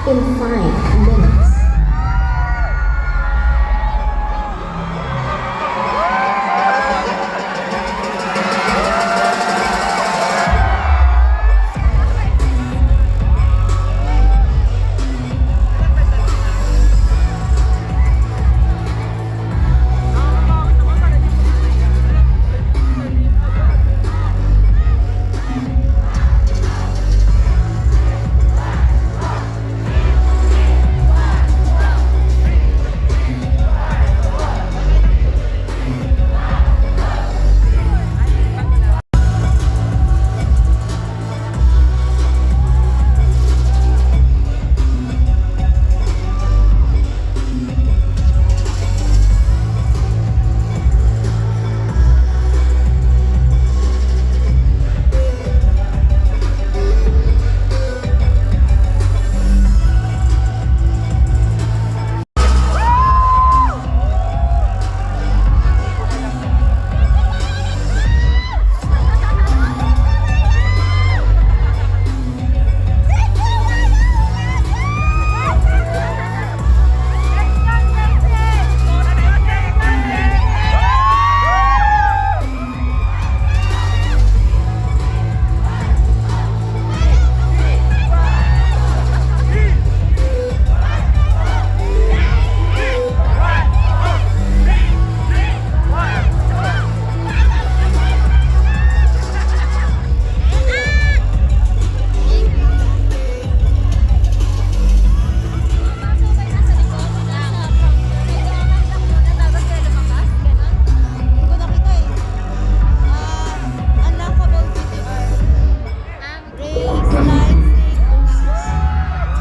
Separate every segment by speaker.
Speaker 1: in 5 minutes.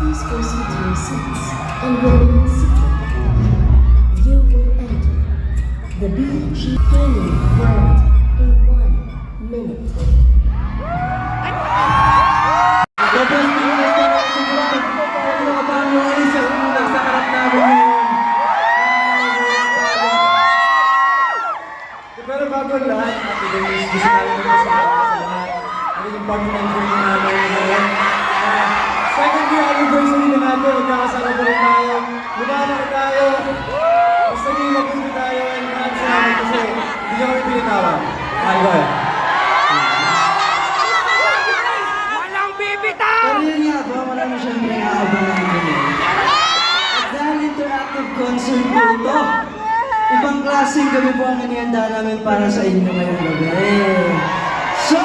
Speaker 1: Please proceed to your seats and remain seated. You will enter the BG Gaming World in 1 minute.
Speaker 2: Pero bago ang lahat, gusto namin magpasalamat sa lahat. Ang pag-entry namin ngayon. Second year anniversary na natin, magkakasama pa rin tayo. Lumama na tayo. Basta naging mabuti tayo. And maraming salamat kasi hindi niyo kami pinitawan. Mahal ko eh.
Speaker 3: Walang bibitaw!
Speaker 4: Pero yun nga ba, marami siyang pinaabangan kami. At dahil interactive concert po ito, ibang klaseng gabi po ang inihanda namin para sa inyo ngayong gabi. So,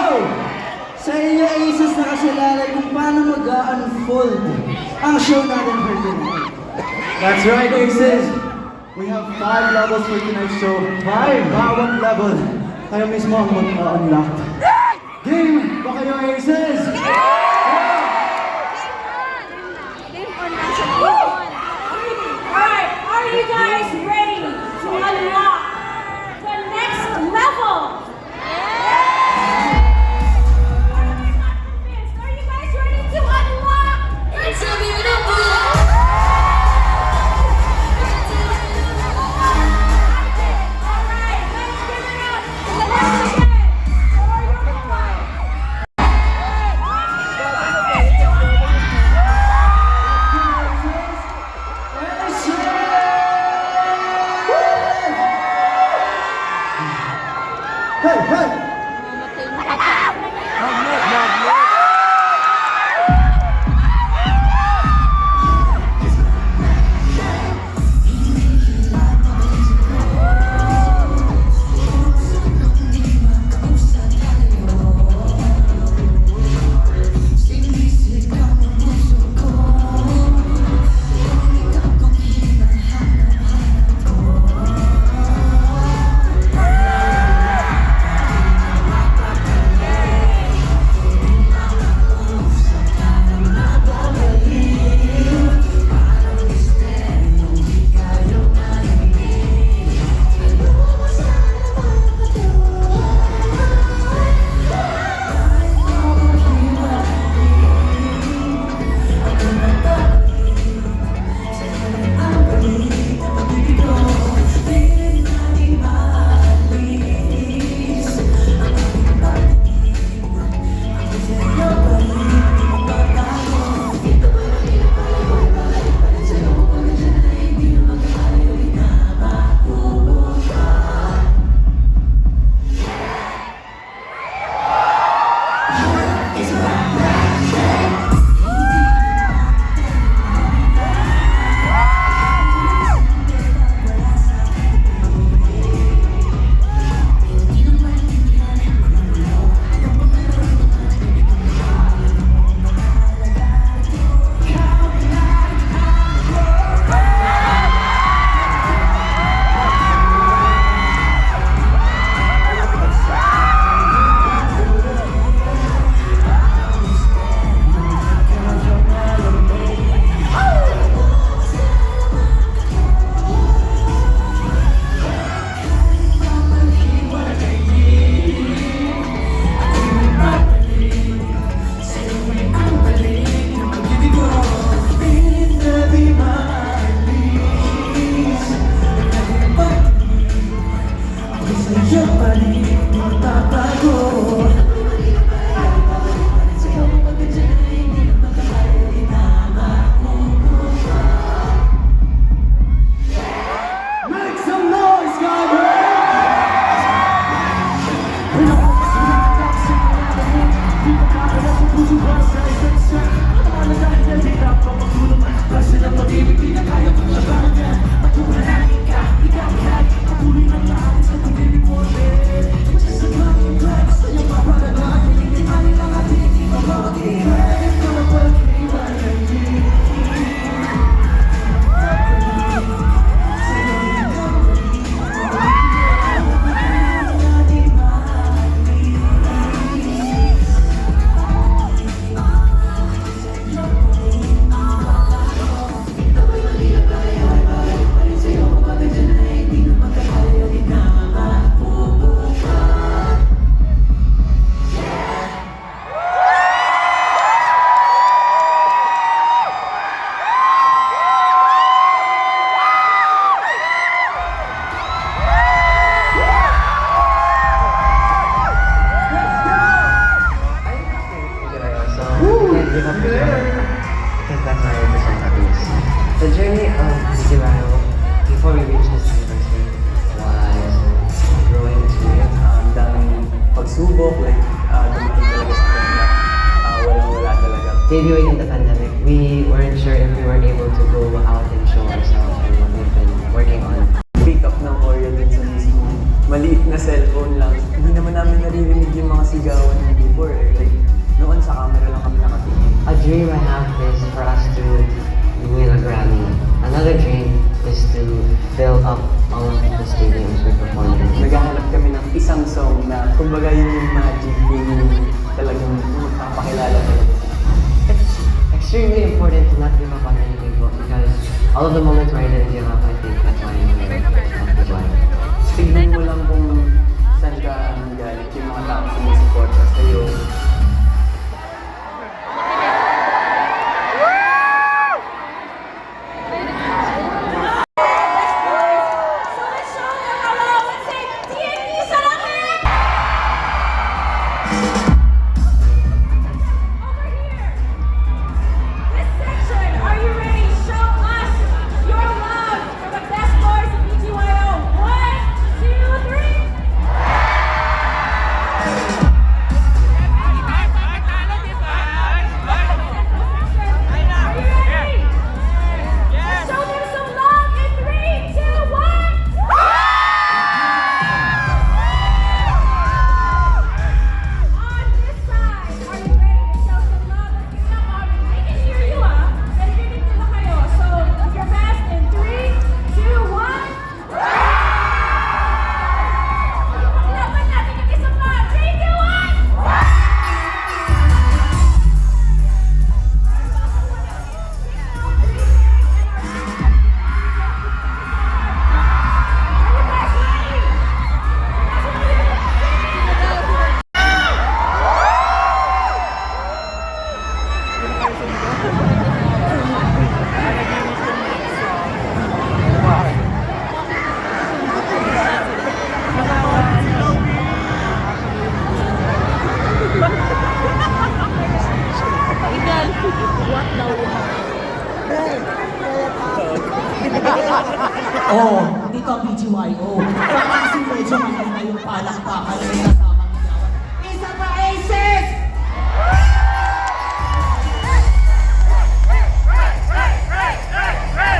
Speaker 4: sa inyo Aces nakasalalay kung paano mag-unfold ang show natin for tonight.
Speaker 2: That's right, Aces! We have 5 levels for tonight's show. 5! Bawat level, kayo mismo ang mag-unlock. Game! Ba kayo, Aces?
Speaker 5: Alright, are you guys ready to unlock the next level? Are you guys ready to unlock? It's a beautiful Alright, let's give it up. Once again, for your
Speaker 6: The journey of Zirano before we reached this university was growing experience. Daming pagsubok, like dumating talaga sa point na walang-wala talaga. Debuting in the pandemic, we weren't sure if we were able to go out and show ourselves and what we've been working on. Pick up ng Oreo din sa mismo. Maliit na cellphone lang. Hindi naman namin naririnig yung mga sigawan ng before. Like, noon sa camera lang kami nakatingin. A dream I have is for us to win a Grammy. Another dream is to fill up all of the stadiums we perform in. Naghahanap kami ng isang song na kumbaga yun yung magic, yung talagang magpapakilala talaga. It's extremely important to not give up on anything because all of the moments where I didn't give up, I think that's why I'm here. That's why. Tignan mo lang kung saan ka galit yung mga taong sumusuporta sa'yo.
Speaker 5: So let's show them hello and say TNT Salamin! Over here. This section, are you ready? Show us your love for the best boys of BGYO. 1, 2, 3. Are you ready? Show them some love in 3, 2, 1. On this side, are you ready to show some love? Let's give it up. I can hear you, ah. Narinig nila kayo. So, your best in 3, 2, 1. Laban natin yung isa pa. 3, 2,
Speaker 7: Oh, dito ang BGYO. Baka kasi medyo mahina yung palakpakan na may kasamang ilawan. Isa pa, Aces!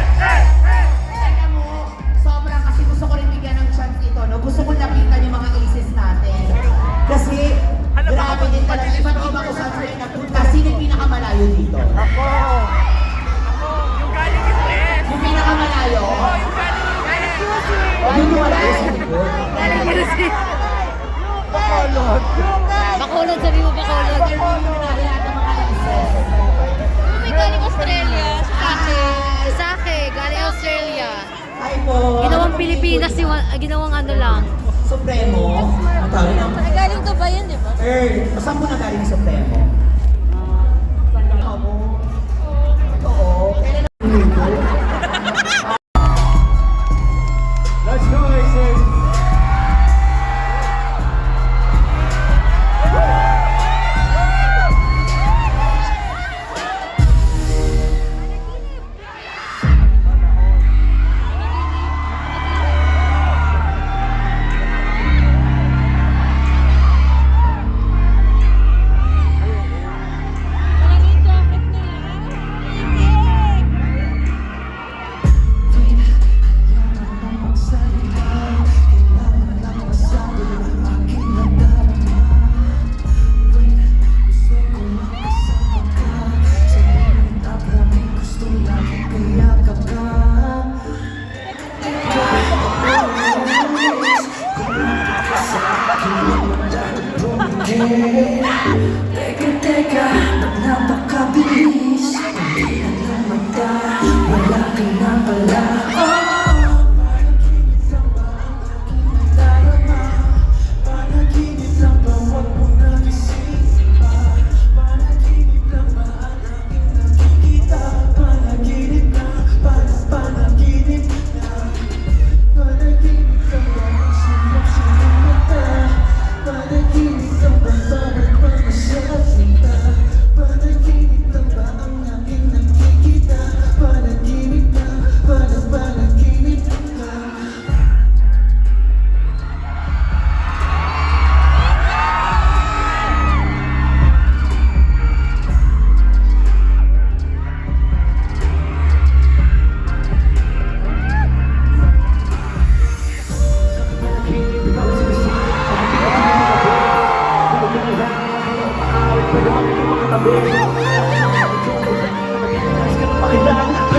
Speaker 7: Teka mo, sobrang kasi gusto ko rin bigyan ng chance ito. No? Gusto ko nakita yung mga Aces natin. Kasi, grabe din talaga. Iba't iba ko saan sila napunta. Sino yung pinakamalayo dito? Yung pinakamalayo? Yung malayo sa likod.
Speaker 8: Bacolod, sabi mo Bacolod.
Speaker 7: Lahat ng mga Aces.
Speaker 8: May galing Australia, sa akin, galing Australia.
Speaker 7: Hi po.
Speaker 8: Ginawang Pilipinas, ginawang ano lang.
Speaker 7: Supremo. Ang tawag ng
Speaker 8: Galing to ba yun, di ba?
Speaker 7: saan po na galing yung Supremo? Oo. Kailan
Speaker 2: Let's go, Aces!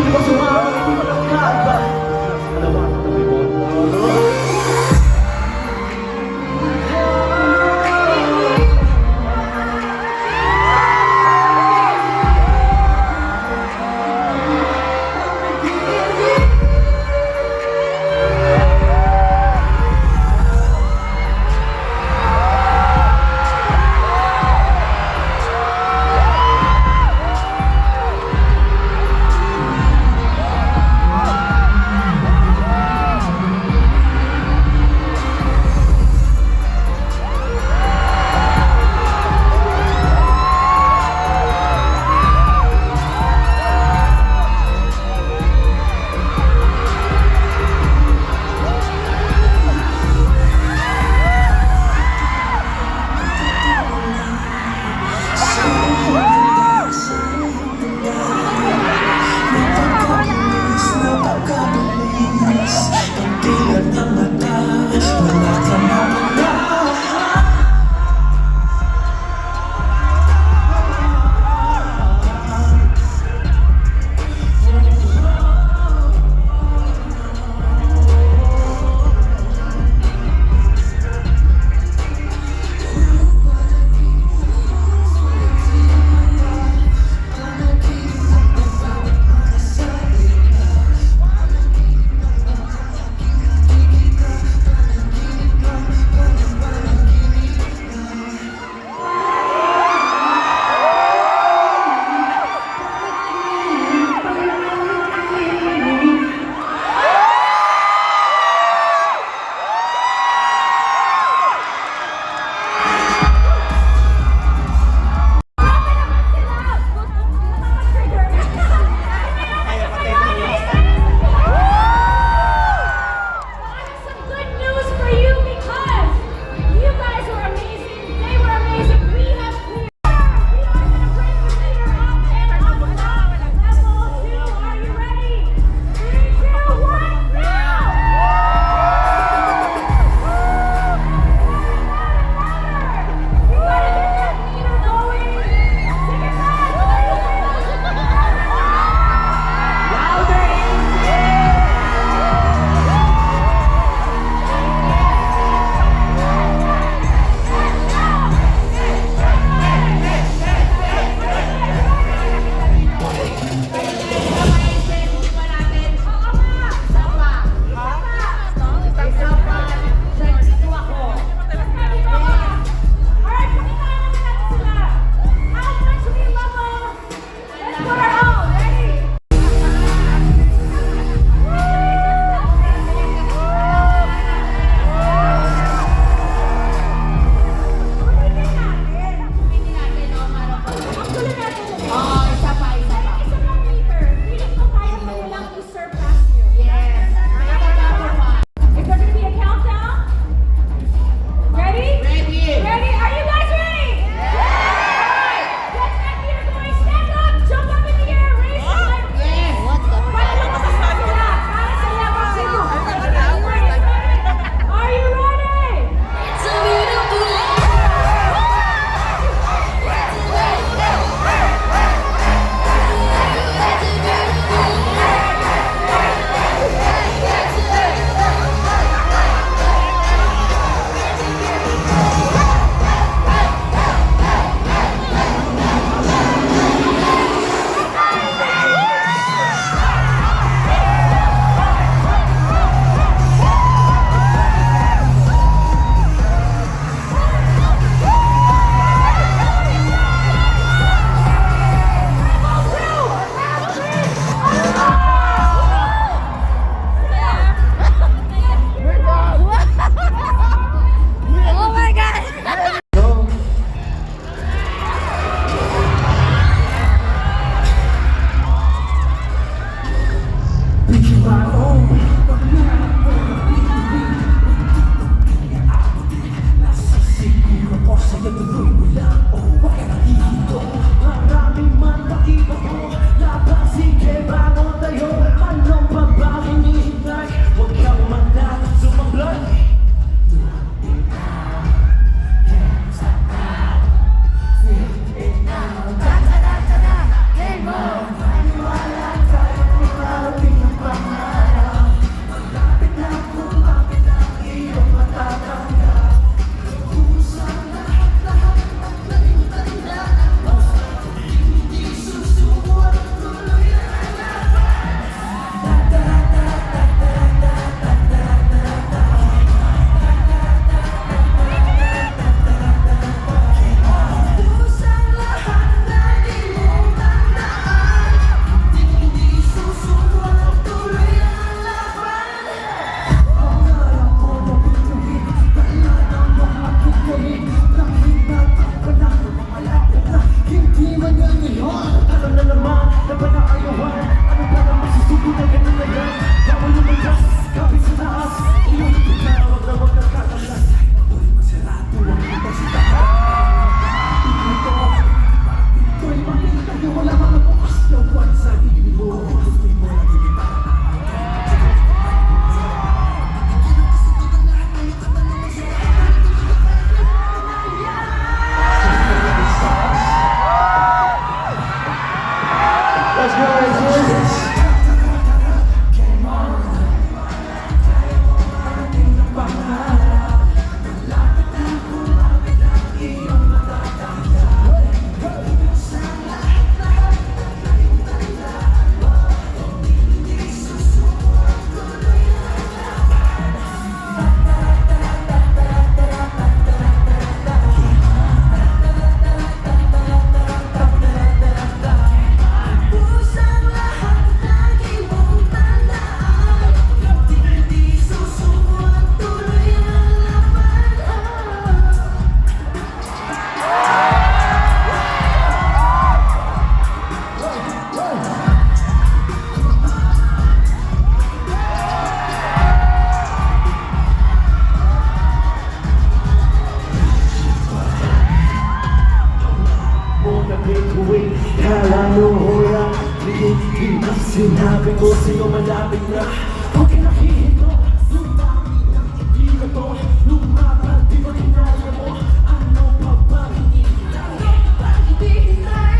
Speaker 4: Di ba sumama, hindi mo lang kaiba?
Speaker 2: Let's go, Aces!
Speaker 9: Sinabi ko sa'yo malapit na okay nakikita mo lumamig ng hindi ko to lumaban di ko kinaya mo ano pa ba hinihintay bakit hindi hinay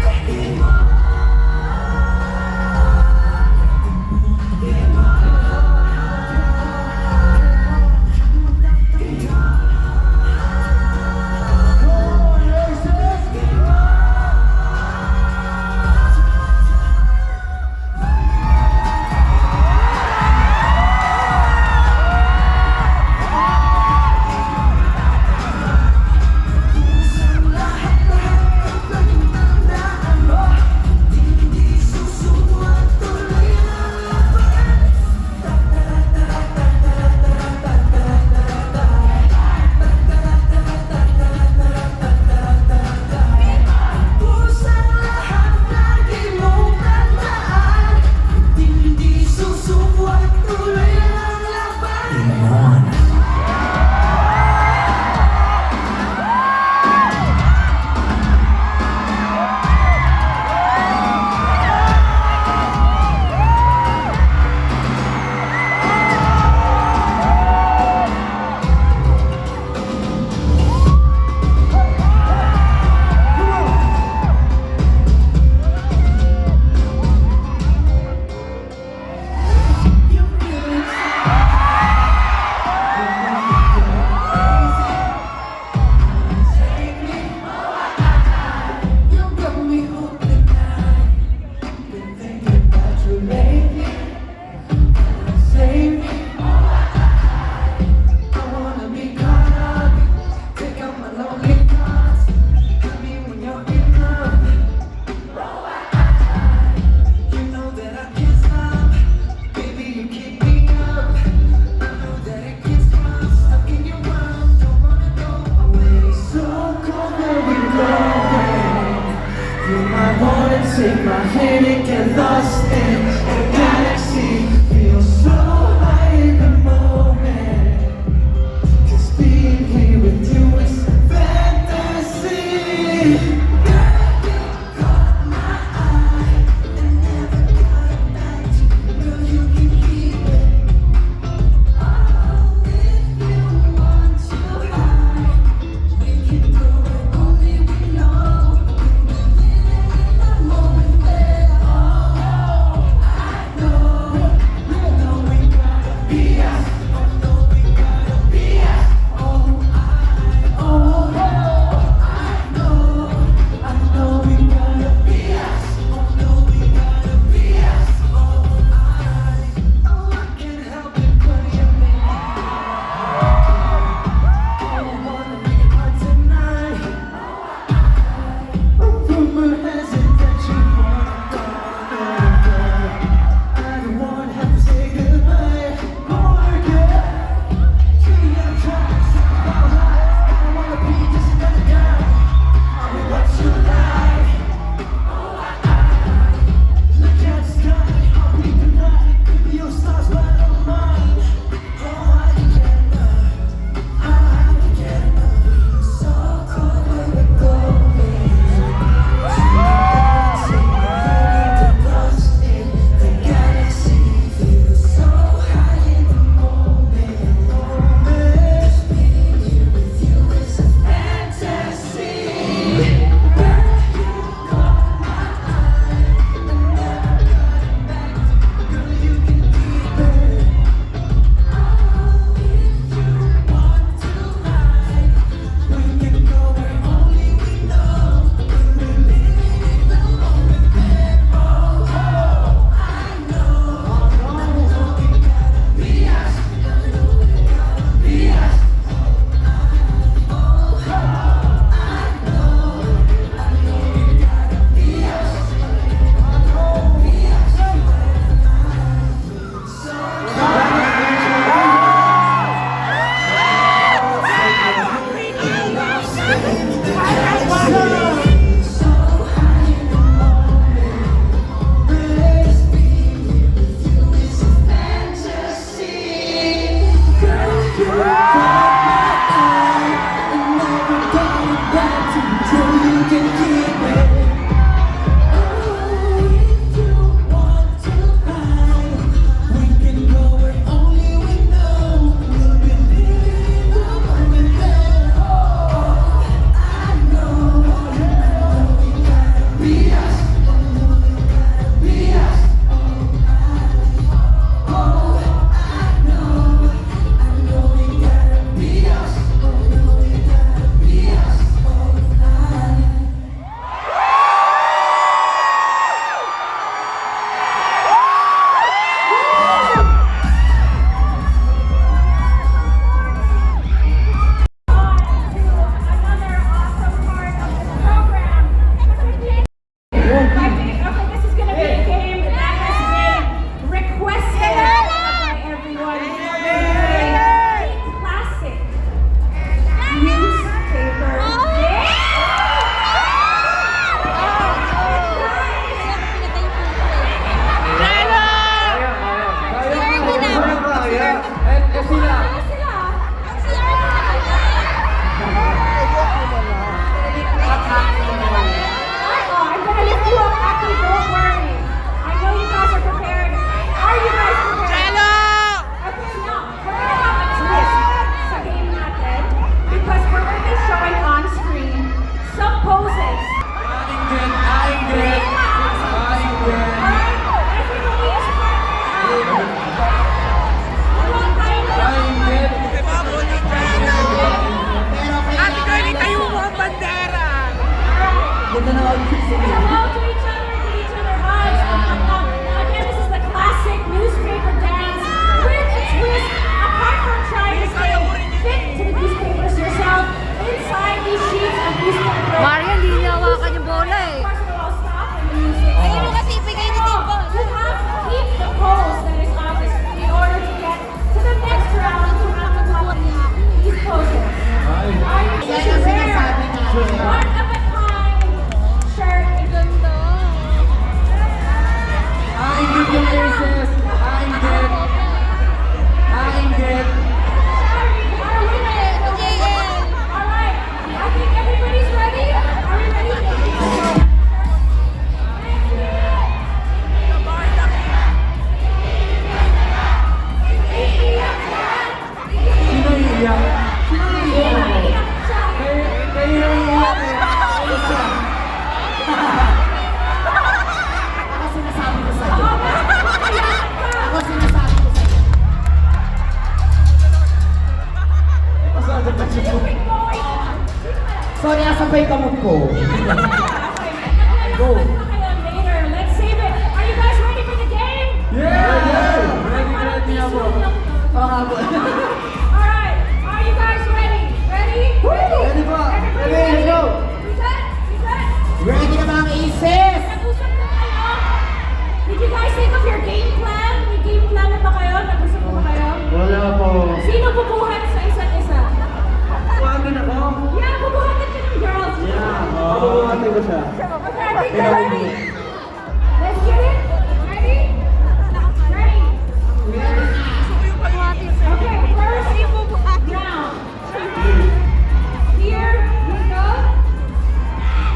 Speaker 9: Take my hand and get lost in a galaxy. Feel so high in the moment. Just being here with you is fantasy. Girl, you caught my eye and never got back to me. Girl, you can keep it. Oh, if you want to hide, we can do it. Only we know. Moment there, oh.
Speaker 7: pa yung kamot ko.
Speaker 5: Go. Later. Let's save it. Are you guys ready for the game?
Speaker 2: Ready ako.
Speaker 5: Alright. Are you guys ready? Ready?
Speaker 2: Ready po.
Speaker 5: Everybody
Speaker 2: Ready, let's go.
Speaker 5: We good? We good?
Speaker 7: Ready na mga aces?
Speaker 5: Nag-usap na kayo? Did you guys think of your game plan? May game plan na ba kayo? Nag-usap na ba kayo?
Speaker 2: Wala po.
Speaker 5: Sino bubuhat sa isa't isa?
Speaker 2: Paano na ako?
Speaker 5: Yeah, bubuhatin ka ng girls.
Speaker 2: Pabubuhatin ko siya.
Speaker 5: Okay, I think they're ready. Let's get it. Ready? Ready? Okay, first round. Here we go.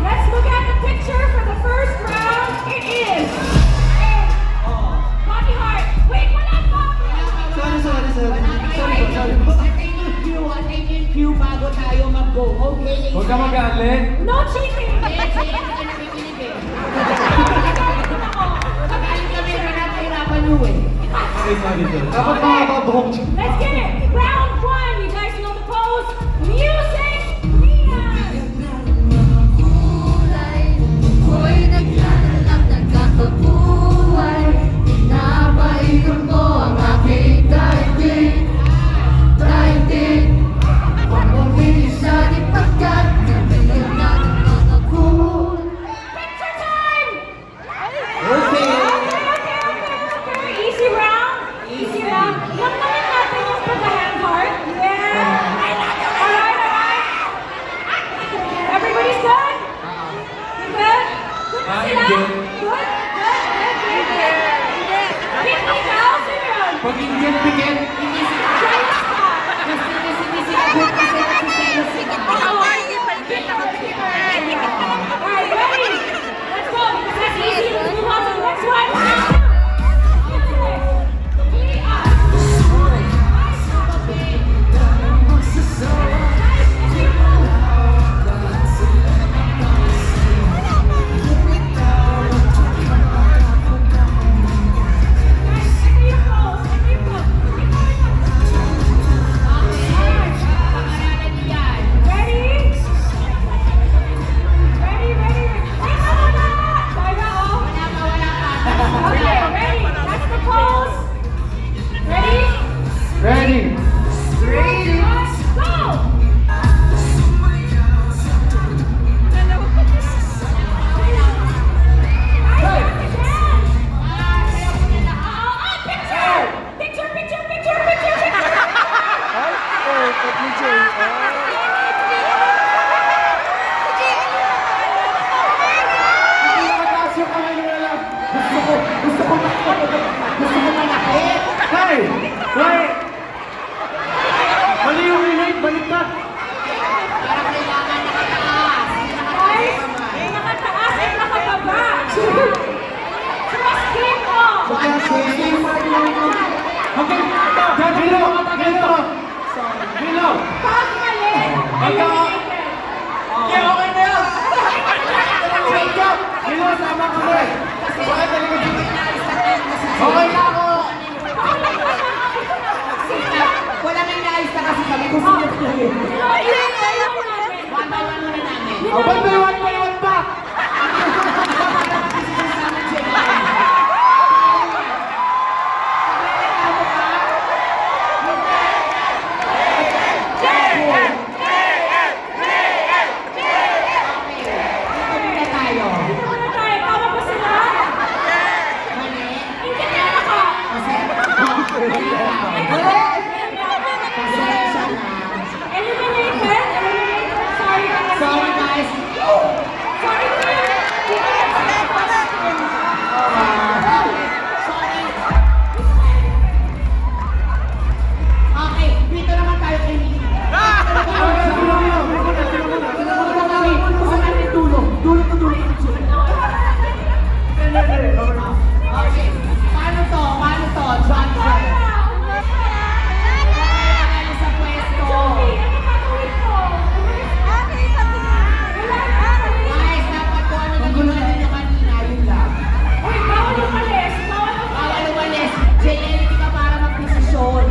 Speaker 5: Let's look at the picture for the first round. It is a body heart. Wait, wala pa.
Speaker 2: Sorry.
Speaker 7: Take in cue bago tayo mag-go. Okay,
Speaker 2: Huwag ka mag-aalit.
Speaker 5: No cheating.
Speaker 7: Kakain kami na natahirapan nyo eh.
Speaker 2: Dapat makababuhok siya.
Speaker 5: Let's get it. Round one. You guys know the pose. Music. Rian.
Speaker 8: Hoy, nagkakalang nagkakabuhay. Pinapainom ko ang aking daigdig. Pag-umpisa di pagkat nabilang na nagkakabuhay.
Speaker 5: Picture time.
Speaker 7: Okay.
Speaker 5: Okay. Easy round. Easy round. Huwag naman natin yung pag-hand heart. Yeah. Alright. Everybody's good? You good? Good na sila?
Speaker 2: good.
Speaker 5: Good? Good. 50,000 yun.
Speaker 2: Pag ingit-bigit.
Speaker 5: Alright, ready? Let's go. Because that's easy. Let's move on to the next one.
Speaker 2: Ready. Hey! Wait! Mali yung relate, balik ka!
Speaker 5: Nakataas at nakababa. Trust game off.
Speaker 2: Okay, Dad, Gilo! Gilo!
Speaker 5: Pag mali, eliminated.
Speaker 2: Okay na yan! Gilo, sama kami! Bakit talikod dito? Okay na ako!
Speaker 7: Wala may naayos na kasi kami. Gusto niyo tuloy. One by one muna namin.
Speaker 2: One by one pa!
Speaker 5: Dito muna tayo. Tama ba sila? Intindihan ako. Eliminated. Sorry guys.
Speaker 7: Sorry guys.
Speaker 5: Sorry guys.
Speaker 7: Okay, dito naman tayo kay Nini. Okay, paano to? Johnson. Sa pwesto.
Speaker 5: Sophie, ano gagawin ko?
Speaker 7: Guys, dapat kung ano naguluhan ninyo kanina, yun lang.
Speaker 5: Uy, bawal umalis.
Speaker 7: Bawal umalis. JLT ka para magposisyon.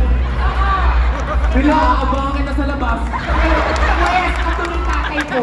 Speaker 2: Gilo, abangan kita sa labas!
Speaker 7: Pwes, ito yung tatay ko.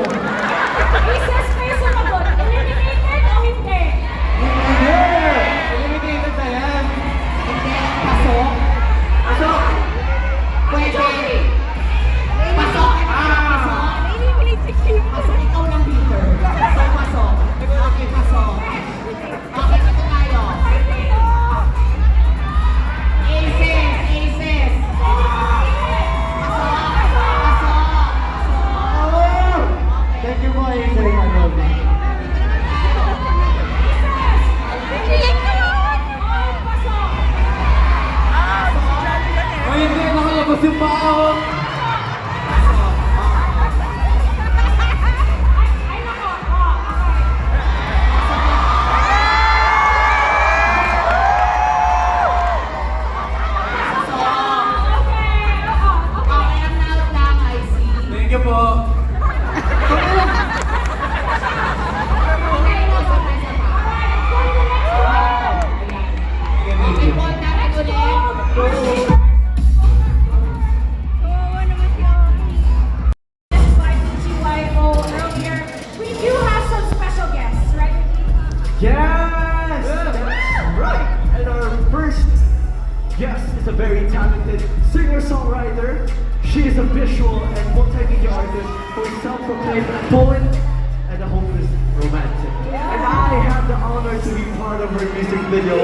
Speaker 9: Yes, is a very talented singer-songwriter. She is a visual and multimedia artist who is self-proclaimed a poet and a hopeless romantic. And I have the honor to be part of her music video.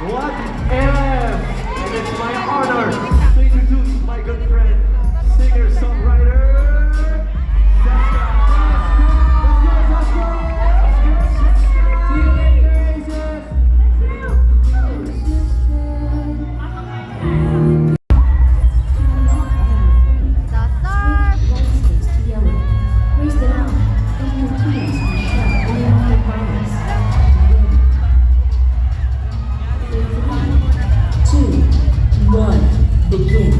Speaker 9: What if? And it's my honor to introduce my good friend, singer-songwriter,
Speaker 1: Landscapes to yellow. Raise them up and continues to shut any of the violence. Ready. 3, 2, 1, begin.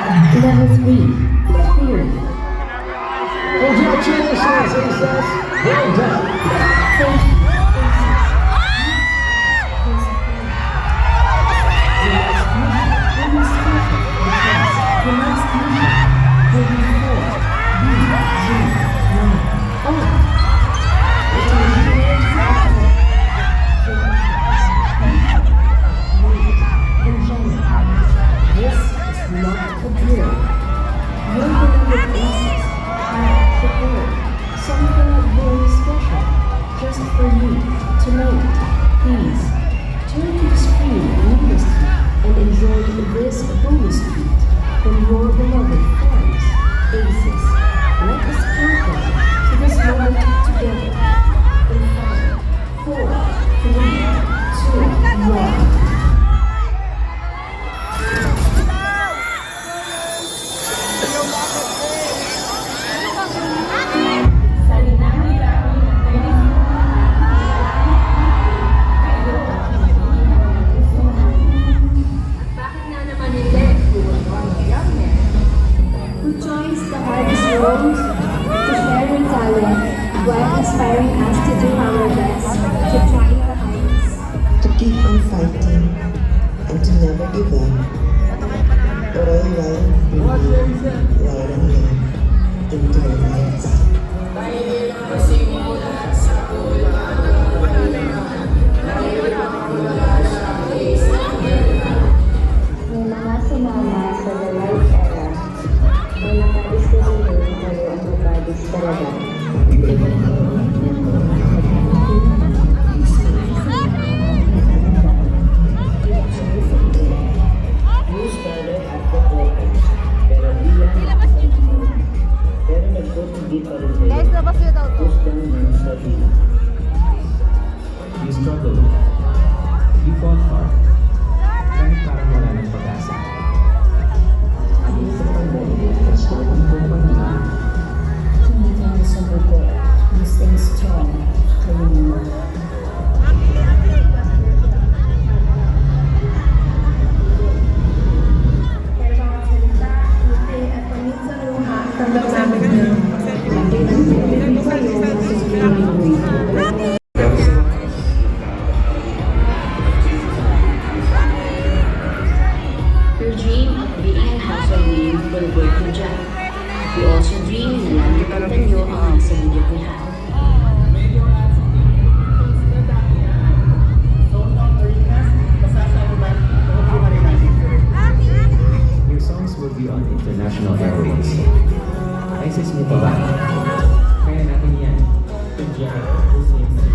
Speaker 1: Level 3. Theory.
Speaker 9: Congratulations, Aces! Well done!
Speaker 1: Faith. Just for you tonight, please turn to the screen immediately and enjoy this bonus treat from your beloved friends, Aces. Let us count down to this moment together. In 5, 4, 3, 2, 1.
Speaker 8: Who joins the hardest roles to share their talent while inspiring us to do our best to try the hardest.
Speaker 10: To keep on fighting and to never give up. All while breathing loud and long into the lights.
Speaker 8: May mga sumama sa the right era. May nakadiskutin kayo ang mabadis talaga.
Speaker 6: You started at the bottom, pero di lang pero nagpupundi pa rin kayo. Push down yung sarili.
Speaker 2: You struggled. You fought hard. Kahit parang wala ng pag-asa.
Speaker 1: Hindi ka sumuko. You stay strong. Kayo naman. Your dream of being a household will work your job. You also dream na lalapitan nyo ang nasa inyong lahat.
Speaker 2: Your songs will be on international airways. Isis mo pa ba? Kaya natin yan. Kudyari, sing sa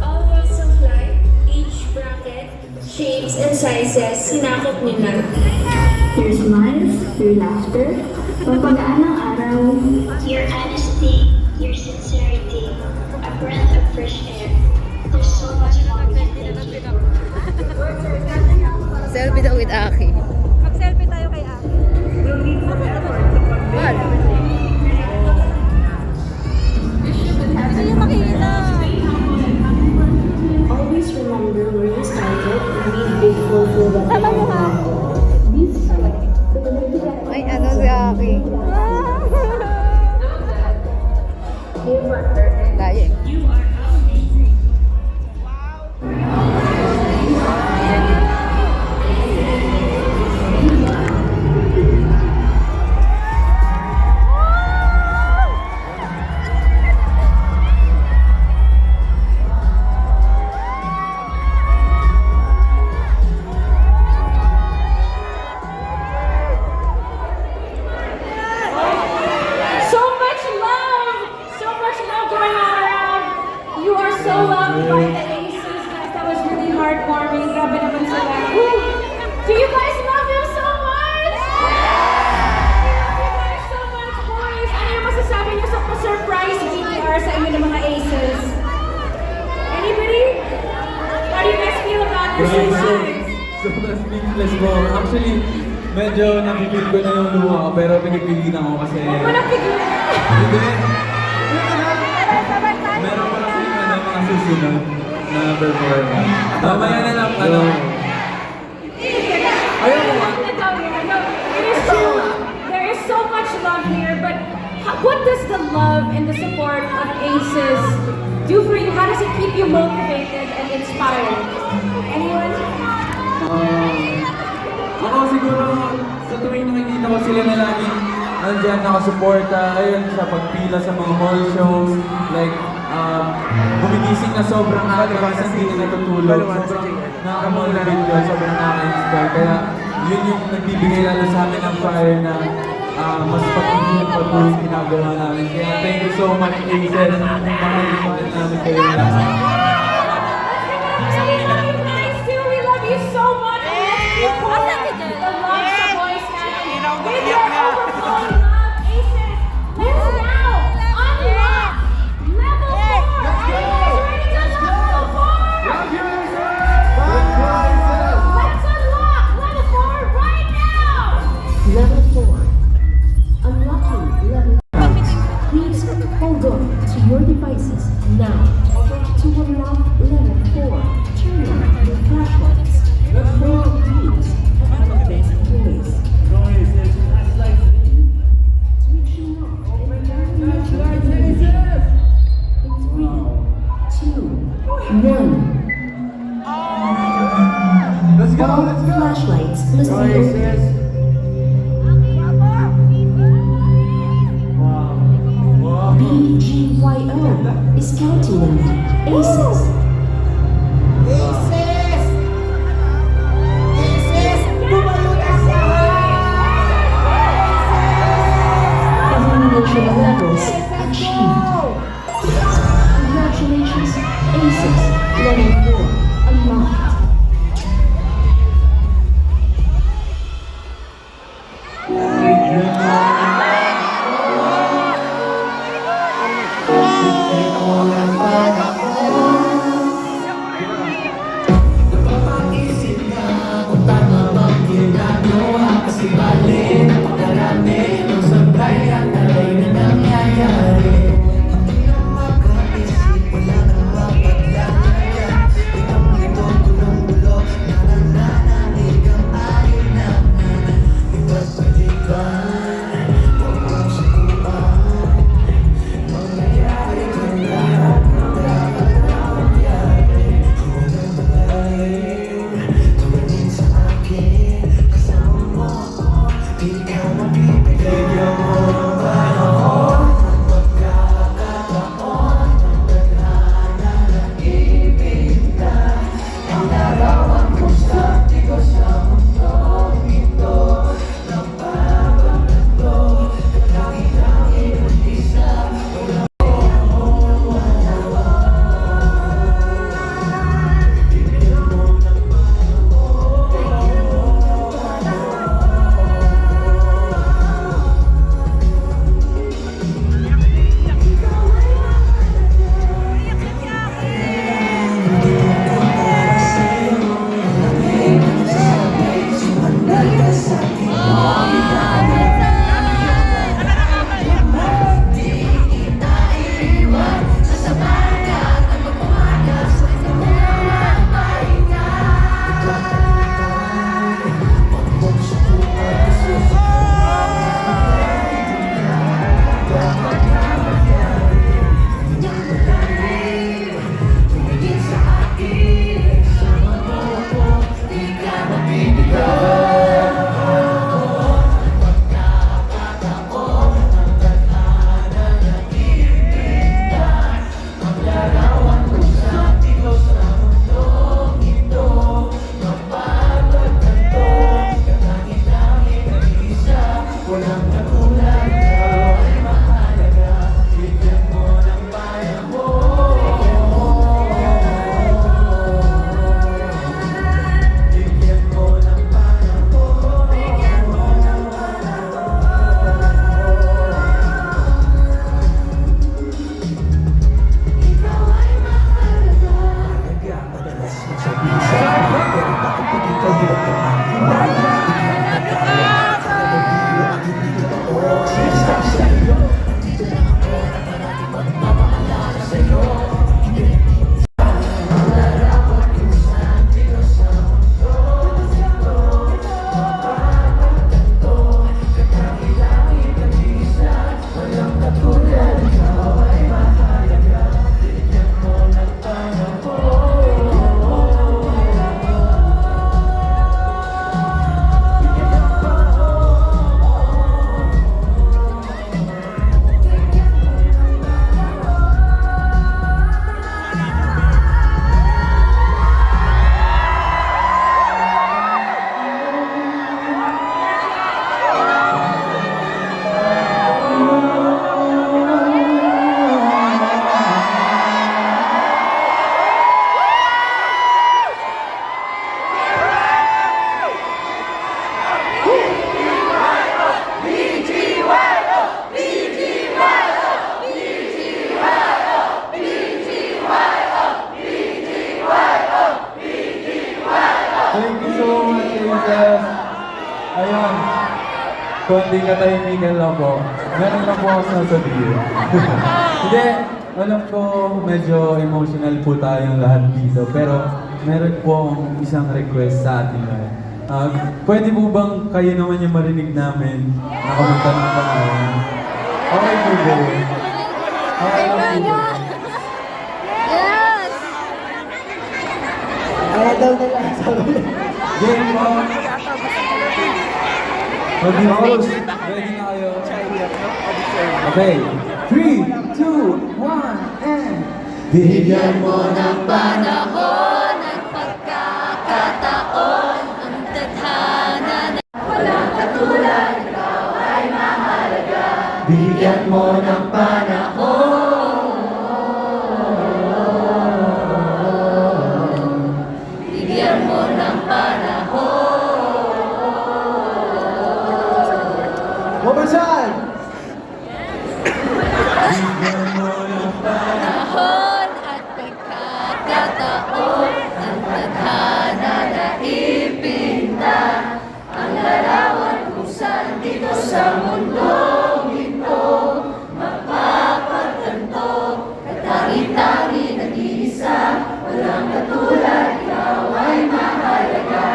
Speaker 5: All walks of life, age bracket, shapes and sizes, sinakop nila.
Speaker 8: Your smiles, your laughter, pagpagaan ng araw,
Speaker 11: Your honesty, your sincerity, a breath of fresh air. There's so much more we can thank you.
Speaker 12: Selfie daw with Aki.
Speaker 5: Mag-selfie tayo kay Aki. Ayaw makita.
Speaker 1: Always remember where you started and be grateful for what you have done. Be strong.
Speaker 12: Ay, ano si Aki? Dahil.
Speaker 2: speechless po. Actually, medyo napipil ko na yung luha ko, pero pinipilitan ko kasi...
Speaker 5: Huwag mo nang pigilan.
Speaker 2: Hindi. Meron pa kasi mga susunod na performance. Mamaya na lang,
Speaker 5: Ayaw mo ba? There is so much love here, but what does the love and the support of ACES do for you? How does it keep you motivated and inspired? Anyone?
Speaker 2: Ako siguro, sa tuwing nakikita ko sila na laging nandyan nakasuporta, ayun, sa pagpila sa mga hall shows, like, gumigising na sobrang aga kasi hindi na natutulog, sobrang nakaka-motivate yun, sobrang nakaka-inspire, kaya yun yung nagbibigay lalo sa amin ng fire na mas patuloy yung ginagawa namin. Kaya thank you so much, Aces, mahal namin kayo lahat.
Speaker 5: Guys, too, we love you so much. The love sa voice natin. With your overflowing love, ACES, let's now unlock level 4. Are you guys ready to unlock level 4? Let's unlock level 4 right now.
Speaker 1: Level 4. Unlocking level 4. Please hold on to your devices now to unlock level 4. Turn on your flashlights. Follow the cues at the best place. Switching off and turning on in 3, 2, 1.
Speaker 2: Let's go,
Speaker 1: All
Speaker 2: let's go!
Speaker 1: flashlights must be open. BGYO is counting them. ACES.
Speaker 7: Aces! Aces! Tumayo na siya!
Speaker 1: Elimination levels achieved. Congratulations, ACES. Level 4 unlocked.
Speaker 2: Jesus! Ayun. Konting katahimikan lang po. Meron lang po ako sasabihin. Hindi, alam ko medyo emotional po tayong lahat dito. Pero meron po akong isang request sa atin lahat. Pwede po bang kayo naman yung marinig namin na kumanta ng panahon? Okay po ba? Okay lang po ba?
Speaker 12: Yes!
Speaker 4: Kaya daw nila, sabi.
Speaker 2: Game on! Mag-host! Ready na kayo? Okay. 3, 2, 1, and...
Speaker 9: Bigyan mo ng
Speaker 12: Panahon at pagkakataon ang tadhana na walang katulad, ikaw ay mahalaga.
Speaker 9: Bigyan mo ng
Speaker 12: Bigyan mo ng panahon.
Speaker 2: One more time!
Speaker 12: Panahon at pagkakataon ang tadhana na ipinta ang larawan kung saan dito sa mundong ito mapapagtanto katangi-tangi nag-iisa walang katulad ikaw ay mahalaga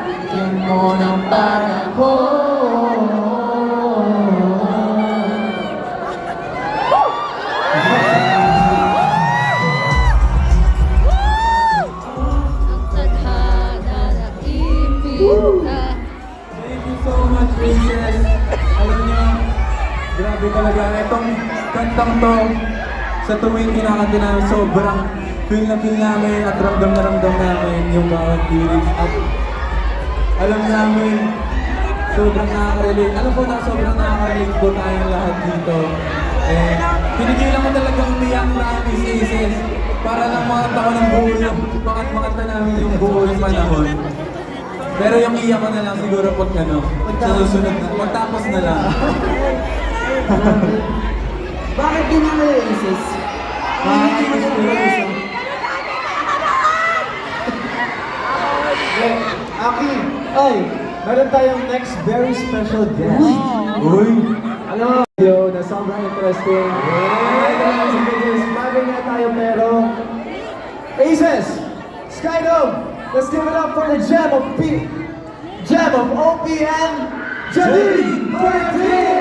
Speaker 12: bigyan mo ng panahon. Tadhana na ipinta.
Speaker 2: Thank you so much, Princess. Alam niyo, grabe talaga. Itong kantang to, sa tuwing kinakanta namin, sobrang feel namin at ramdam na ramdam namin yung bawat lyrics. At alam namin, sobrang nakaka-relate. Alam po na sobrang nakaka-relate po tayong lahat dito. Eh, pinigilan ko talaga umiyak promise Aces para lang mga taon ng buo yung pangat-makata namin yung buo yung panahon. Pero yung iyak ko na lang siguro pag ano, sa susunod na, pagtapos na lang.
Speaker 4: Bakit ganyan kayo, Isis? Bakit ganyan kayo?
Speaker 2: Aki, ay, meron tayong next very special guest. Uy! Ano? Yo, na sobrang interesting. Bagay nga tayo pero... Aces! Skydome! Let's give it up for the gem of OPM, Janine Martinez!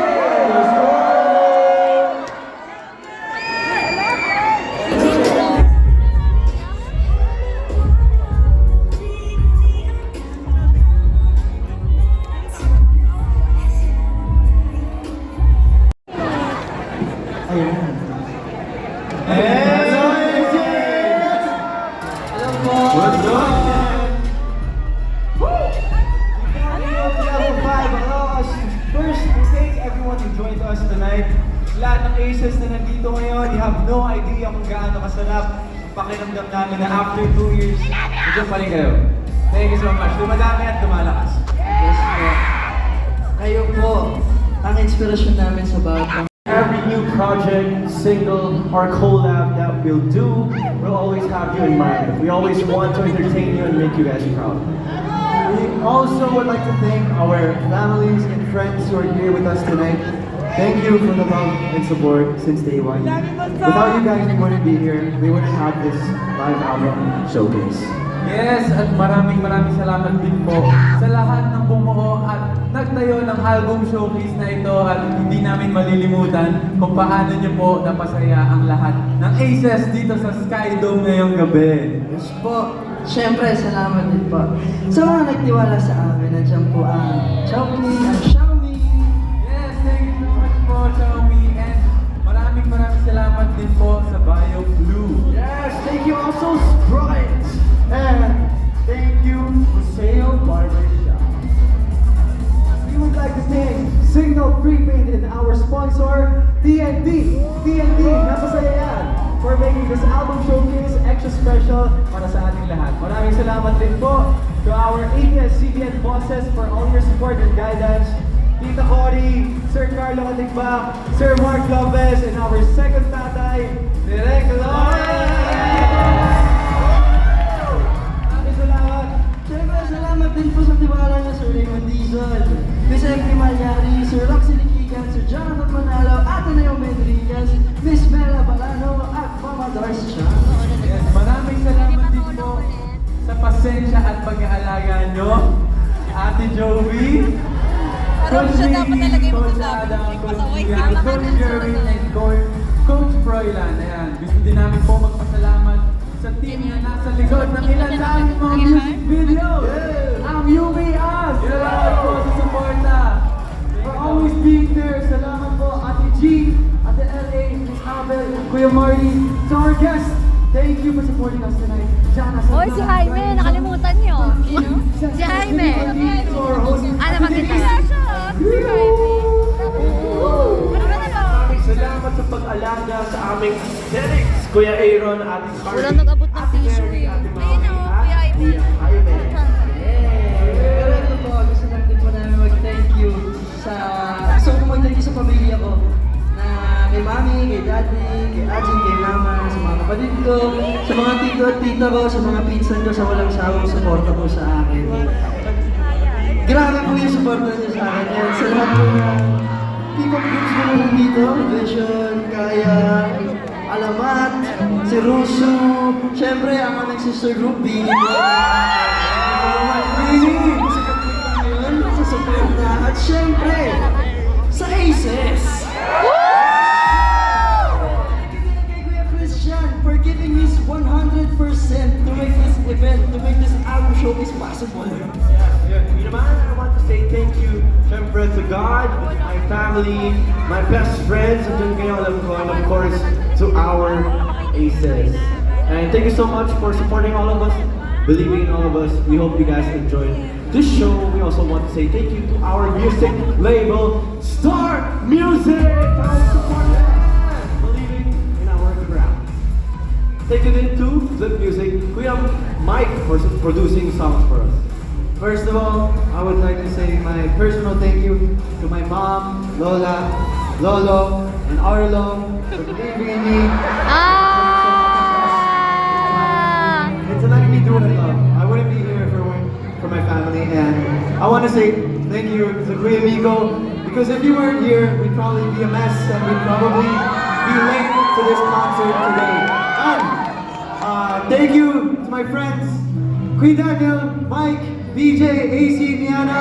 Speaker 2: First, we thank everyone who joined us tonight. Lahat ng Aces na nandito ngayon, you have no idea kung gaano kasarap ang pakiramdam namin na after 2 years, nandiyan pa rin kayo. Thank you so much. Dumadami at dumalakas.
Speaker 4: Yes po. Kayo po, ang inspirasyon namin sa bawat
Speaker 2: Every new project, single, or collab that we'll do, we'll always have you in mind. We always want to entertain you and make you guys proud. We also would like to thank our families and friends who are here with us tonight. Thank you for the love and support since day one. Without you guys, we wouldn't be here. We wouldn't have this live album showcase. Yes, at maraming salamat din po sa lahat ng bumuo at nagtayo ng album showcase na ito at hindi namin malilimutan kung paano niyo po napasaya ang lahat ng Aces dito sa Skydome ngayong gabi.
Speaker 4: Yes po. Siyempre, salamat din po. Sa mga nagtiwala sa amin, nandiyan po ang Xiaomi,
Speaker 2: Yes, thank you so much po, Xiaomi, and maraming salamat din po sa Bio Blue. Yes, thank you also, Sprite, and thank you, Museo Barbershop. We would like to thank Signal Prepaid and our sponsor, TNT. TNT, napasaya yan, for making this album showcase extra special para sa ating lahat. Maraming salamat din po to our ABS-CBN bosses for all your support and guidance. Tita Cory, Sir Carlo Katigbak, Sir Mark Lopez, and our second tatay, Direk Lawrence! Maraming salamat!
Speaker 4: Siyempre, salamat din po sa tiwala niya, Sir Raymond Dizon, Miss Emily Malyari, Sir Roxy Liquigan, Sir Jonathan Manalo, Ateneo Medriquez, Miss Mela Balano, at Mama Dars Chan.
Speaker 2: Yes, maraming salamat din po sa pasensya at pag-aalaga nyo. Ate Joey, Coach Baby, Coach Adam, Coach Ian, Coach Jerry, and Coach Froilan. Ayan, gusto din namin po magpasalamat sa team na nasa likod ng ilan sa aming mga music video. Ang UBS! Salamat po sa suporta. For always being there. Salamat po Ate G, Ate LA, Miss Abel, Kuya Marty. To our guests, thank you for supporting us tonight. Jana,
Speaker 12: Hoy, si Jaime, nakalimutan niyo. Si Jaime. Ano makita? Si Jaime.
Speaker 9: Maraming salamat sa pag-alaga sa aming aesthetics, Kuya Aaron, Ate Carly.
Speaker 12: Wala nag-abot ng tissue eh. Ayun o, Kuya Jaime.
Speaker 4: Pero ito po, gusto lang din po namin mag-thank you sa... Gusto ko mag-thank you sa pamilya ko. Na kay Mami, kay Daddy, kay Ajin, kay Mama, sa mga kapatid ko, sa mga tito at tita ko, sa mga pinsan ko, sa walang sawang suporta po sa akin. Grabe po yung suporta niyo sa akin. And sa lahat po ng people groups mo naman dito, Vision, Kaya, Alamat, si Russo, syempre ang aming sister group, Bini po. Bini! Sa suporta. At syempre, sa Aces! For giving me 100% to make this event, to make this album showcase possible.
Speaker 9: You know, I want to say thank you, syempre, to God, my family, my best friends, and of course, to our Aces. And thank you so much for supporting all of us, believing in all of us. We hope you guys enjoyed this show. We also want to say thank you to our music label, Star Music, for supporting us, believing in our craft. Thank you then to Flip Music, Kuya Mike, for producing songs for us.
Speaker 2: First of all, I would like to say my personal thank you to my mom, Lola, Lolo, and Arlo for believing in me. It's letting me do what I love. I wouldn't be here for my family, and I want to say thank you to Kuya Miko, because if you weren't here, we'd probably be a mess, and we'd probably be late to this concert today. And thank you to my friends, Queen Daniel, Mike, BJ, AC, Niana.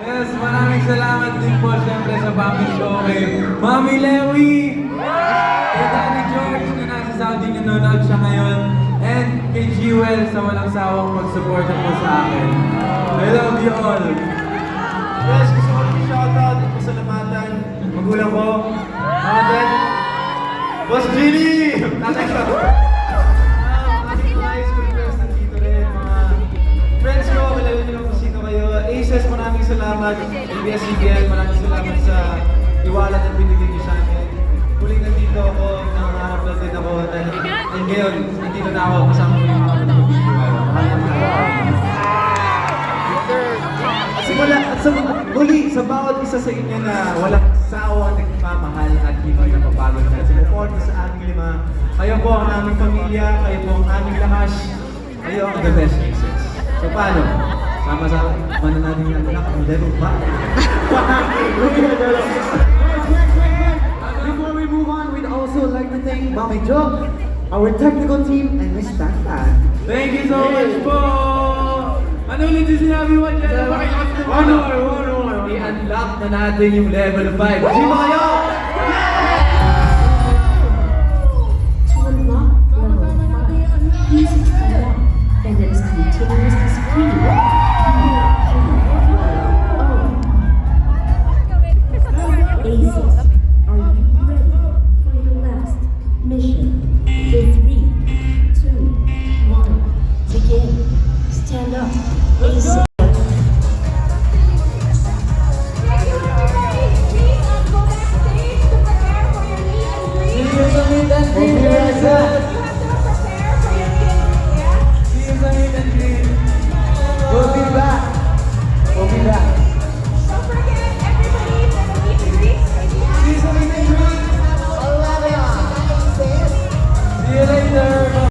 Speaker 2: Yes, maraming salamat din po siyempre sa Mami Show kay Mami Lewi, kay Daddy George na nasa Saudi, nanonood siya ngayon, and kay Jewel sa walang sawang pagsuporta po sa akin. I love you all. Yes, gusto ko rin shoutout at pasalamatan magulang ko, Mama Dad, Boss Ginny! Tatay ko! Friends ko, kilala niyo kung sino kayo. Aces, maraming salamat. ABS-CBN, maraming salamat sa iwala na binigay niyo sa akin. Huling nandito ako, nangangarap na din ako. And ngayon, nandito na ako kasama ko yung mga pinag-video. Muli, sa bawat isa sa inyo na walang sawa, nagmamahal at hindi napapagod na sumuporta sa aming lima. Kayo po ang aming pamilya, kayo po ang aming lakas. Kayo ang the best Aces. So paano? Sama-sama, natin yung anak, ang level ba? Before we move on, we'd also like to thank Mami Jo, our technical team, and Miss Tantan. Thank you so much po! Ano ulit yung sinabi mo dyan? Ano? I-unlock na natin yung level 5. Kasi ba kayo?
Speaker 1: To unlock level 5, please sign up, and it is continuously screened.